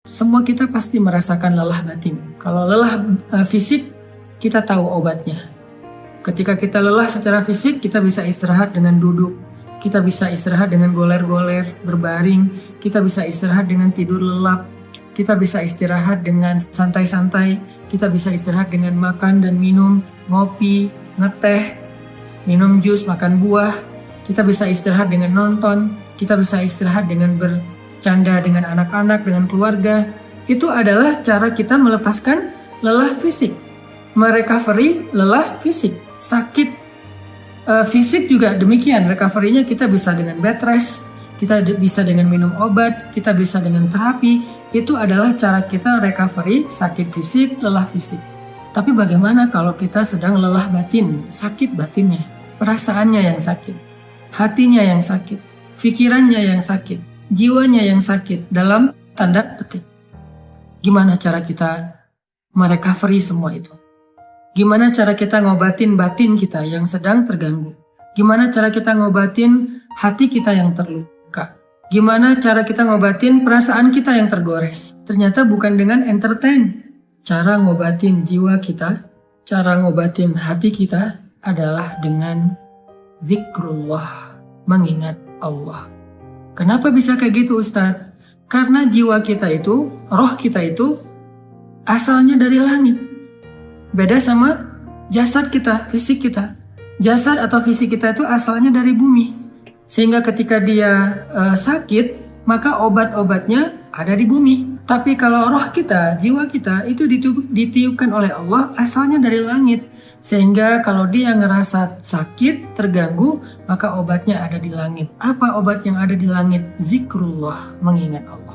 Semua kita pasti merasakan lelah batin. Kalau lelah fisik, kita tahu obatnya. Ketika kita lelah secara fisik, kita bisa istirahat dengan duduk. Kita bisa istirahat dengan goler-goler, berbaring. Kita bisa istirahat dengan tidur lelap. Kita bisa istirahat dengan santai-santai. Kita bisa istirahat dengan makan dan minum, ngopi, ngeteh, minum jus, makan buah. Kita bisa istirahat dengan nonton. Kita bisa istirahat dengan bercanda dengan anak-anak, dengan keluarga. Itu adalah cara kita melepaskan lelah fisik. Merecovery lelah fisik. Sakit fisik juga demikian. Recovery-nya kita bisa dengan bed rest, kita bisa dengan minum obat, kita bisa dengan terapi. Itu adalah cara kita recovery sakit fisik, lelah fisik. Tapi bagaimana kalau kita sedang lelah batin, sakit batinnya, perasaannya yang sakit, hatinya yang sakit, pikirannya yang sakit, jiwanya yang sakit, dalam tanda petik. Gimana cara kita merecovery semua itu? Gimana cara kita ngobatin batin kita yang sedang terganggu? Gimana cara kita ngobatin hati kita yang terluka? Gimana cara kita ngobatin perasaan kita yang tergores? Ternyata bukan dengan entertain. Cara ngobatin jiwa kita, cara ngobatin hati kita adalah dengan zikrullah, mengingat Allah. Kenapa bisa kayak gitu, Ustadz? Karena jiwa kita itu, roh kita itu asalnya dari langit. Beda sama jasad kita, fisik kita. Jasad atau fisik kita itu asalnya dari bumi. Sehingga ketika dia sakit, maka obat-obatnya ada di bumi. Tapi kalau roh kita, jiwa kita itu ditiupkan oleh Allah asalnya dari langit. Sehingga kalau dia ngerasa sakit, terganggu, maka obatnya ada di langit. Apa obat yang ada di langit? Zikrullah, mengingat Allah.